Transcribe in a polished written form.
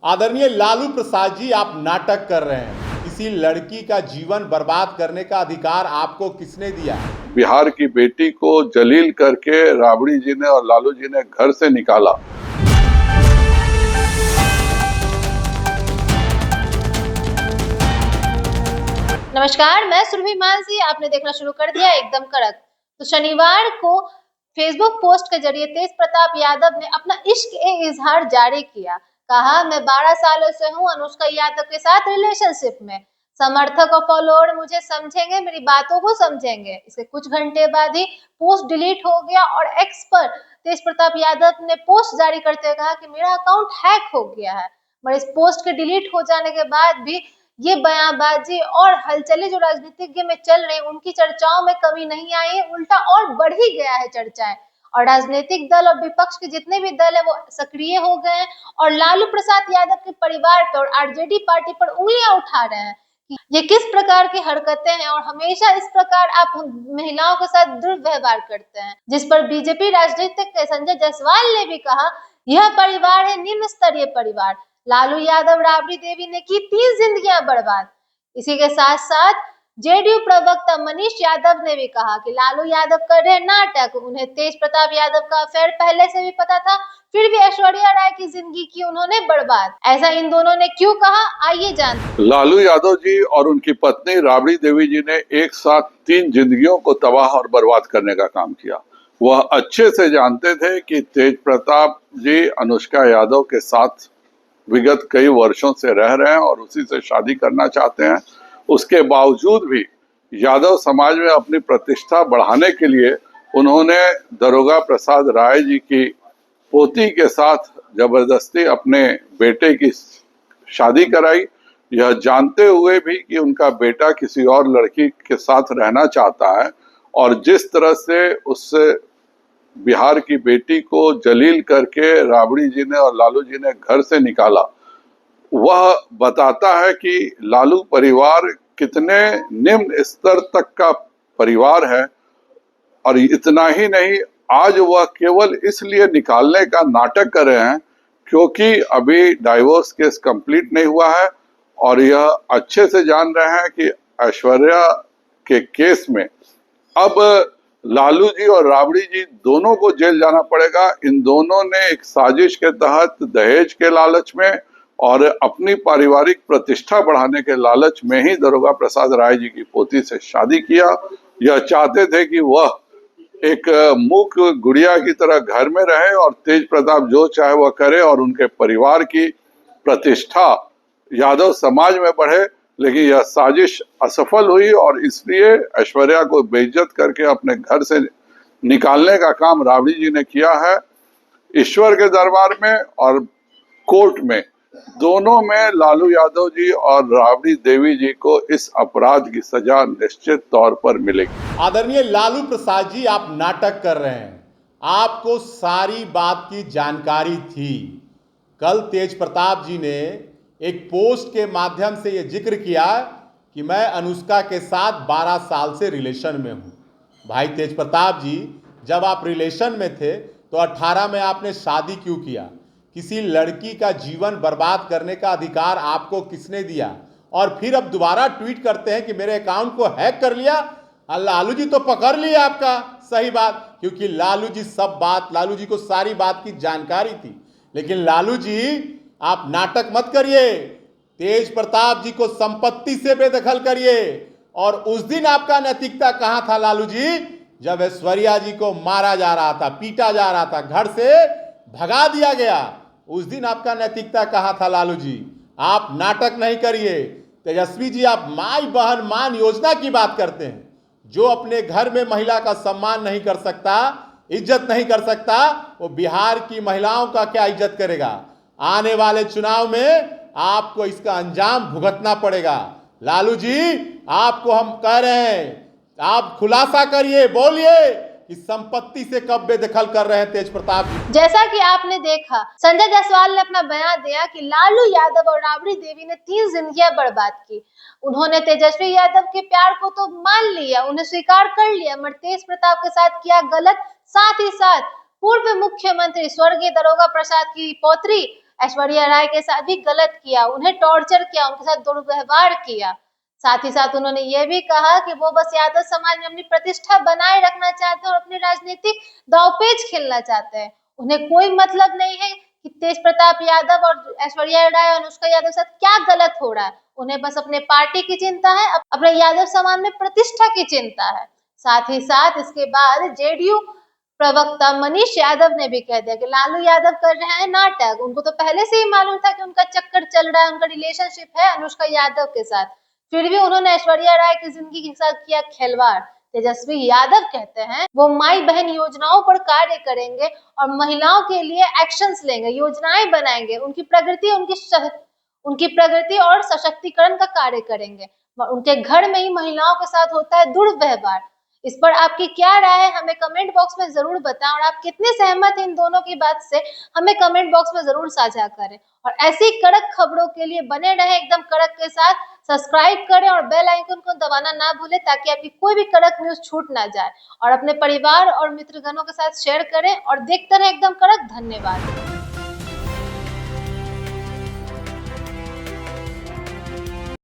आदरणीय लालू प्रसाद जी, आप नाटक कर रहे हैं। किसी लड़की का जीवन बर्बाद करने का अधिकार आपको किसने दिया? बिहार की बेटी को जलील करके राबड़ी जी ने और लालू जी ने घर से निकाला। नमस्कार, मैं सुरभि मानसी। आपने देखना शुरू कर दिया एकदम कड़क। तो शनिवार को फेसबुक पोस्ट के जरिए तेज प्रताप यादव ने अपना इश्क ए इजहार जारी किया। कहा, मैं 12 सालों से हूं अनुष्का यादव के साथ रिलेशनशिप में। समर्थक और फॉलोअर मुझे समझेंगे, मेरी बातों को समझेंगे। इसके कुछ घंटे बाद ही पोस्ट डिलीट हो गया और एक्स पर तेज प्रताप यादव ने पोस्ट जारी करते हुए कहा कि मेरा अकाउंट हैक हो गया है। मगर इस पोस्ट के डिलीट हो जाने के बाद भी ये बयानबाजी और हलचलें जो राजनीतिज्ञ में चल रही, उनकी चर्चाओं में कमी नहीं आई है, उल्टा और बढ़ ही गया है चर्चाएं। और राजनीतिक दल और विपक्ष के जितने भी दल है वो सक्रिय हो गए हैं और लालू प्रसाद यादव के परिवार पर और आरजेडी पार्टी पर उंगलियां उठा रहे हैं कि ये किस प्रकार की हरकतें हैं और हमेशा इस प्रकार आप महिलाओं के साथ दुर्व्यवहार करते हैं। जिस पर बीजेपी राजनीतिक संजय जायसवाल ने भी कहा, यह परिवार है निम्न स्तरीय परिवार। लालू यादव राबड़ी देवी ने की 3 जिंदगियां बर्बाद। इसी के साथ साथ जेडीयू प्रवक्ता मनीष यादव ने भी कहा कि लालू यादव कर रहे नाटक। उन्हें तेज प्रताप यादव का अफेयर पहले से भी पता था, फिर भी ऐश्वर्या राय की जिंदगी की उन्होंने बर्बाद। ऐसा इन दोनों ने क्यों कहा, आइए जानते। लालू यादव जी और उनकी पत्नी राबड़ी देवी जी ने एक साथ 3 जिंदगियों को तबाह और बर्बाद करने का काम किया। वह अच्छे से जानते थे कि तेज प्रताप जी अनुष्का यादव के साथ विगत कई वर्षों से रह रहे हैं और उसी से शादी करना चाहते हैं। उसके बावजूद भी यादव समाज में अपनी प्रतिष्ठा बढ़ाने के लिए उन्होंने दरोगा प्रसाद राय जी की पोती के साथ जबरदस्ती अपने बेटे की शादी कराई, यह जानते हुए भी कि उनका बेटा किसी और लड़की के साथ रहना चाहता है। और जिस तरह से उससे बिहार की बेटी को जलील करके राबड़ी जी ने और लालू जी ने घर से निकाला, वह बताता है कि लालू परिवार कितने निम्न स्तर तक का परिवार है। और इतना ही नहीं, आज वह केवल इसलिए निकालने का नाटक कर रहे हैं क्योंकि अभी डाइवोर्स केस कंप्लीट नहीं हुआ है और यह अच्छे से जान रहे हैं कि ऐश्वर्या के केस में अब लालू जी और राबड़ी जी दोनों को जेल जाना पड़ेगा। इन दोनों ने एक साजिश के तहत दहेज के लालच में और अपनी पारिवारिक प्रतिष्ठा बढ़ाने के लालच में ही दरोगा प्रसाद राय जी की पोती से शादी किया। यह चाहते थे कि वह एक मूक गुड़िया की तरह घर में रहे और तेज प्रताप जो चाहे वह करे और उनके परिवार की प्रतिष्ठा यादव समाज में बढ़े। लेकिन यह साजिश असफल हुई और इसलिए ऐश्वर्या को बेइज्जत करके अपने घर से निकालने का काम राबड़ी जी ने किया है। ईश्वर के दरबार में और कोर्ट में दोनों में लालू यादव जी और राबड़ी देवी जी को इस अपराध की सजा निश्चित तौर पर मिलेगी। आदरणीय लालू प्रसाद जी, आप नाटक कर रहे हैं। आपको सारी बात की जानकारी थी। कल तेज प्रताप जी ने एक पोस्ट के माध्यम से यह जिक्र किया कि मैं अनुष्का के साथ 12 साल से रिलेशन में हूं। भाई तेज प्रताप जी, जब आप रिलेशन में थे तो 18 में आपने शादी क्यों किया? किसी लड़की का जीवन बर्बाद करने का अधिकार आपको किसने दिया? और फिर अब दोबारा ट्वीट करते हैं कि मेरे अकाउंट को हैक कर लिया। लालू जी तो पकड़ लिए आपका, सही बात, क्योंकि लालू जी को सारी बात की जानकारी थी। लेकिन लालू जी, आप नाटक मत करिए। तेज प्रताप जी को संपत्ति से बेदखल करिए। और उस दिन आपका नैतिकता कहां था लालू जी, जब ऐश्वर्या जी को मारा जा रहा था, पीटा जा रहा था, घर से भगा दिया गया। उस दिन आपका नैतिकता कहां था लालू जी? आप नाटक नहीं करिए। तेजस्वी जी, आप माई बहन मान योजना की बात करते हैं। जो अपने घर में महिला का सम्मान नहीं कर सकता, इज्जत नहीं कर सकता, वो बिहार की महिलाओं का क्या इज्जत करेगा? आने वाले चुनाव में आपको इसका अंजाम भुगतना पड़ेगा। लालू जी, आपको हम कह रहे हैं, आप खुलासा करिए, बोलिए कि संपत्ति से कब बेदखल कर रहे हैं तेज प्रताप जी। जैसा कि आपने देखा, संजय जायसवाल ने अपना बयान दिया कि लालू यादव और राबड़ी देवी ने 3 जिंदगियां बर्बाद की। उन्होंने तेजस्वी यादव के प्यार को तो मान लिया, उन्हें स्वीकार कर लिया, मगर तेज प्रताप के साथ किया गलत। साथ ही साथ पूर्व मुख्यमंत्री स्वर्गीय दरोगा प्रसाद की पौत्री ऐश्वर्या राय के साथ भी गलत किया, उन्हें टॉर्चर किया, उनके साथ दुर्व्यवहार किया। साथ ही साथ उन्होंने ये भी कहा कि वो बस यादव समाज में अपनी प्रतिष्ठा बनाए रखना चाहते हैं और अपनी राजनीतिक दांवपेच खेलना चाहते हैं। उन्हें कोई मतलब नहीं है कि तेज प्रताप यादव और ऐश्वर्या राय और अनुष्का यादव के साथ क्या गलत हो रहा है। उन्हें बस अपने पार्टी की चिंता है, अपने यादव समाज में प्रतिष्ठा की चिंता है। साथ ही साथ इसके बाद जेडीयू प्रवक्ता मनीष यादव ने भी कह दिया कि लालू यादव कर रहे हैं नाटक। उनको तो पहले से ही मालूम था कि उनका चक्कर चल रहा है, उनका रिलेशनशिप है अनुष्का यादव के साथ, फिर भी उन्होंने ऐश्वर्या राय की जिंदगी के साथ किया खिलवाड़। तेजस्वी यादव कहते हैं वो माई बहन योजनाओं पर कार्य करेंगे और महिलाओं के लिए एक्शंस लेंगे, योजनाएं बनाएंगे, उनकी प्रगति और सशक्तिकरण का कार्य करेंगे। उनके घर में ही महिलाओं के साथ होता है दुर्व्यवहार। इस पर आपकी क्या राय है हमें कमेंट बॉक्स में जरूर बताएं, और आप कितने सहमत हैं इन दोनों की बात से हमें कमेंट बॉक्स में जरूर साझा करें। और ऐसी कड़क खबरों के लिए बने रहे एकदम कड़क के साथ, सब्सक्राइब करें और बेल आइकन को दबाना ना भूलें ताकि आपकी कोई भी कड़क न्यूज छूट ना जाए। और अपने परिवार और मित्रगणों के साथ शेयर करें और देखते रहें एकदम कड़क। धन्यवाद।